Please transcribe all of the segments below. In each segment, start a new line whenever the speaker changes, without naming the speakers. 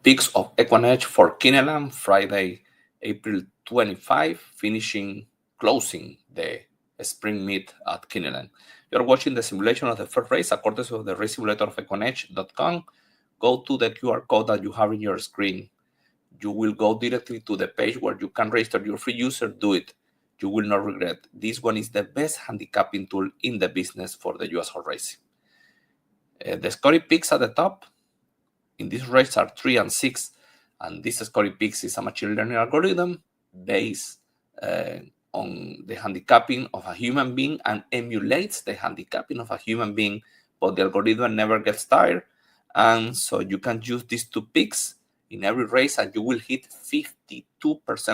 Picks of Equinage for Kineland, Friday, April 25, closing the spring meet at Kineland. You're watching the simulation of the first race, according to the race simulator of Equinage.com. Go to the QR code that you have in your screen. You will go directly to the page where you can register your free user. Do it. You will not regret. This one is the best handicapping tool in the business for the US horse racing. The scoring picks at the top in this race are 3 and 6, and this scoring picks is a machine learning algorithm based on the handicapping of a human being and emulates the handicapping of a human being, but the algorithm never gets tired. And so you can use these two picks in every race and you will hit 52%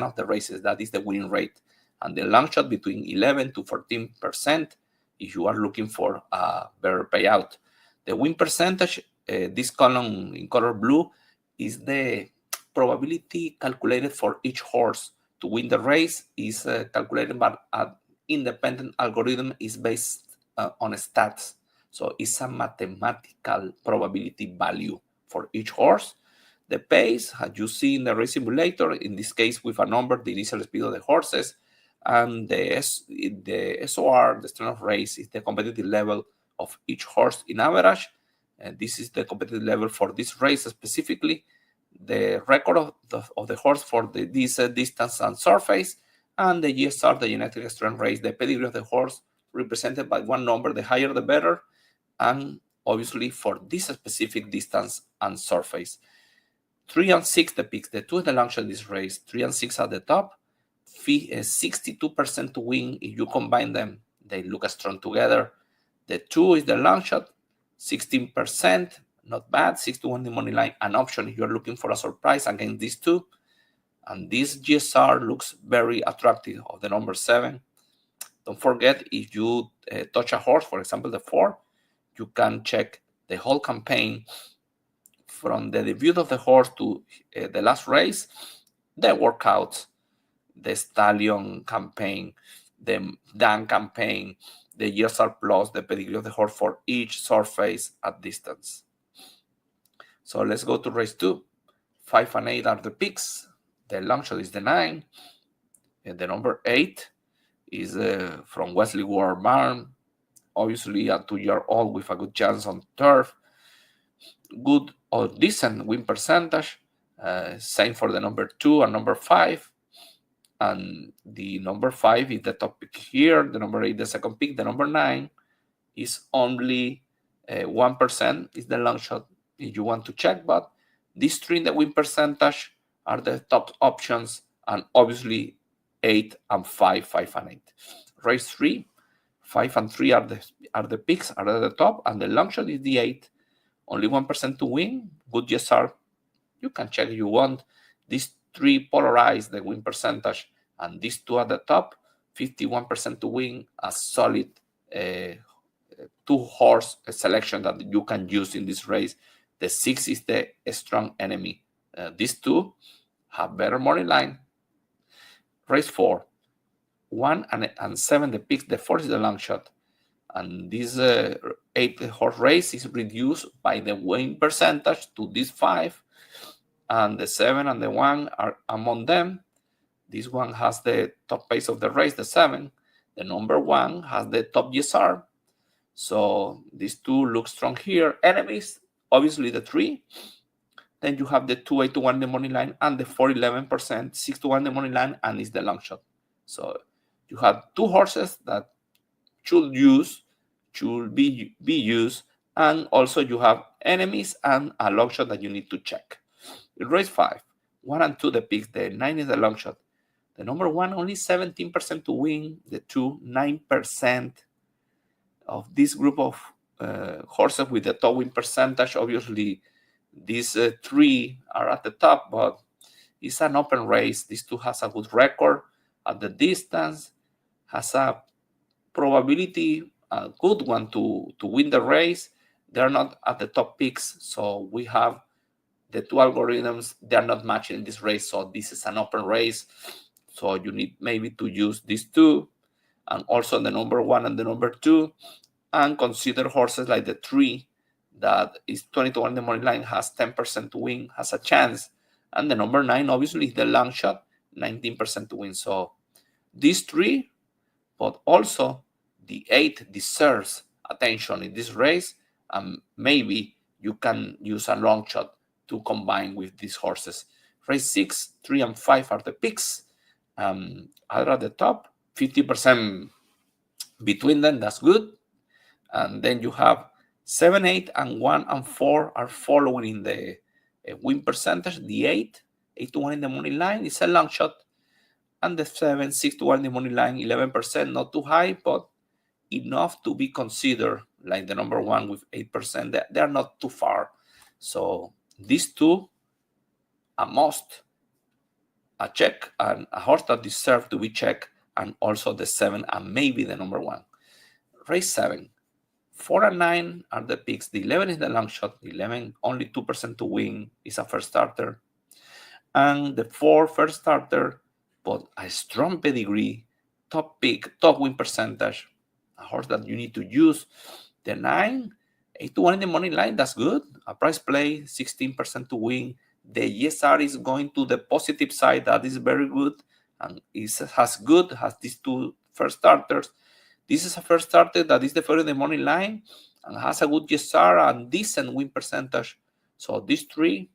of the races. That is the winning rate. And the long shot between 11 to 14% if you are looking for a better payout. The win percentage, this column in color blue, is the probability calculated for each horse to win the race. Is calculated by an independent algorithm, is based on stats. So it's a mathematical probability value for each horse. The pace, as you see in the race simulator, in this case with a number, the initial speed of the horses, and the SOR, the strength of race, is the competitive level of each horse in average. And this is the competitive level for this race specifically. The record of the horse for this distance and surface, and the GSR, the genetic strength race, the pedigree of the horse, represented by one number. The higher the better, and obviously for this specific distance and surface. 3 and 6 the picks. The 2 is the long shot this race. 3 and 6 at the top. 62% to win. If you combine them, they look strong together. The 2 is the long shot. 16%, not bad. 6 to 1 the money line, an option if you're looking for a surprise against these two. And this GSR looks very attractive of the number 7. Don't forget, if you touch a horse, for example, the 4, you can check the whole campaign from the debut of the horse to the last race, the workouts, the stallion campaign, the Dan campaign, the GSR plus, the pedigree of the horse for each surface at distance. So let's go to race 2. 5 and 8 are the picks. The long shot is the 9. And the number 8 is from Wesley Ward Barn. Obviously a 2-year-old with a good chance on turf. Good or decent win percentage. Same for the number 2 and number 5. And the number 5 is the top pick here. The number 8, the second pick. The number 9 is only 1%, is the long shot if you want to check. But these 3 in the win percentage are the top options. And obviously 8 and 5, 5 and 8. Race 3, 5 and 3 are the picks, are at the top. And the long shot is the 8. Only 1% to win. Good GSR. You can check if you want. These 3 polarize the win percentage, and these 2 at the top, 51% to win. A solid 2-horse selection that you can use in this race. The 6 is the strong enemy. These 2 have better money line. Race 4, 1 and 7 the picks. The 4 is the long shot. And this 8-horse race is reduced by the win percentage to this 5. And the 7 and the 1 are among them. This one has the top pace of the race, the 7. The number 1 has the top GSR. So these 2 look strong here. Enemies, obviously the 3. Then you have the 2 8 to 1 the money line, and the 4 11%, 6 to 1 the money line, and is the long shot. So you have 2 horses that should be used, and also you have enemies and a long shot that you need to check. In race 5, 1 and 2 the picks. The 9 is the long shot. The number 1 only 17% to win. The 2 9%. Of this group of horses with the top win percentage, obviously these 3 are at the top, but it's an open race. These 2 has a good record at the distance, has a probability, a good one to win the race. They're not at the top picks, so we have the 2 algorithms. They're not matching in this race, so this is an open race. So you need maybe to use these 2, and also the number 1 and the number 2, and consider horses like the 3 that is 20 to 1 in the money line, has 10% to win, has a chance. And the number 9, obviously, is the long shot, 19% to win. So these 3, but also the 8 deserves attention in this race. And maybe you can use a long shot to combine with these horses. Race 6, 3, and 5 are the picks. Are at the top, 50% between them, that's good. And then you have 7, 8, and 1 and 4 are following in the win percentage. The 8 to 1 in the money line is a long shot. And the 7, 6 to 1 in the money line, 11%, not too high, but enough to be considered like the number 1 with 8%. They are not too far. So these 2, a must, a check, and a horse that deserve to be checked, and also the 7 and maybe the number 1. Race 7, 4 and 9 are the picks. The 11 is the long shot. The 11, only 2% to win, is a first starter. And the 4, first starter, but a strong pedigree, top pick, top win percentage, a horse that you need to use. The 9, 8 to 1 in the money line, that's good. A price play, 16% to win. The ESR is going to the positive side. That is very good. And has these 2 first starters. This is a first starter that is the first in the money line and has a good ESR and decent win percentage. So these 3,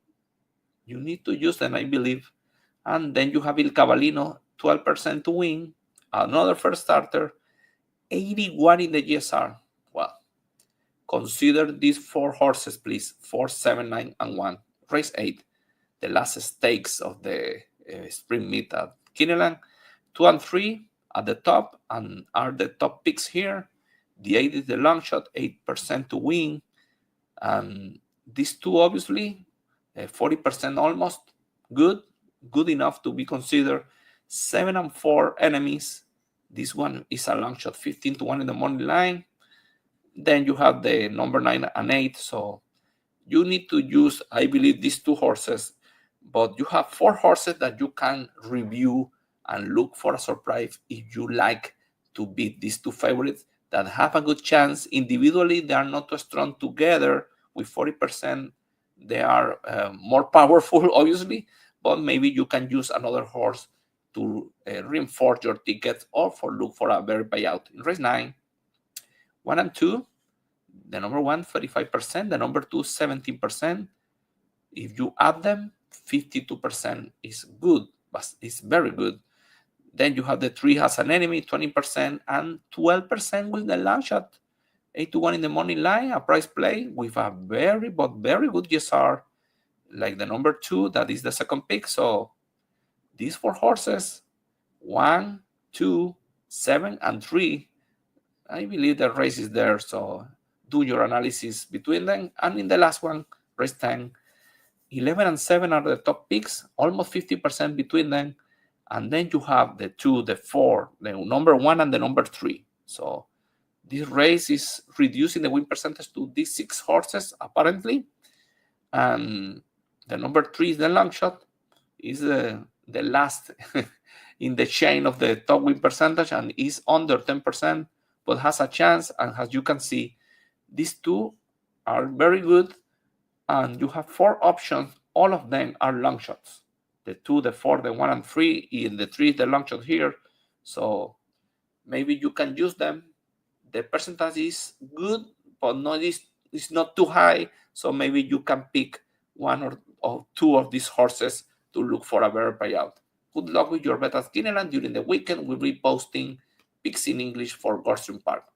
you need to use them, I believe. And then you have Il Cavallino, 12% to win. Another first starter, 81 in the GSR. Well, consider these 4 horses, please. 4, 7, 9, and 1. Race 8, the last stakes of the spring meet at Kineland. 2 and 3 at the top and are the top picks here. The 8 is the long shot, 8% to win. And these 2, obviously, 40% almost, good enough to be considered. 7 and 4 enemies. This one is a long shot, 15 to 1 in the money line. Then you have the number 9 and 8. So you need to use, I believe, these 2 horses. But you have 4 horses that you can review and look for a surprise if you like to beat these 2 favorites that have a good chance. Individually, they are not too strong. Together with 40%, they are more powerful, obviously, but maybe you can use another horse to reinforce your tickets or look for a better payout. In race 9, 1 and 2, the number 1, 35%, the number 2, 17%. If you add them, 52% is good, but it's very good. Then you have the 3 has an enemy, 20%, and 12% with the long shot. 8 to 1 in the money line, a price play with a very good GSR, like the number 2, that is the second pick. So these 4 horses, 1, 2, 7, and 3, I believe the race is there. So do your analysis between them. And in the last one, race 10, 11 and 7 are the top picks, almost 50% between them. And then you have the 2, the 4, the number 1, and the number 3. So this race is reducing the win percentage to these 6 horses, apparently. And the number 3 is the long shot, is the last in the chain of the top win percentage and is under 10%, but has a chance. And as you can see, these 2 are very good. And you have 4 options. All of them are long shots. The 2, the 4, the 1, and 3. And the 3 is the long shot here. So maybe you can use them. The percentage is good, but it's not too high. So maybe you can pick 1 or 2 of these horses to look for a better payout. Good luck with your bet at Kineland. During the weekend, we'll be posting picks in English for Gulfstream Park.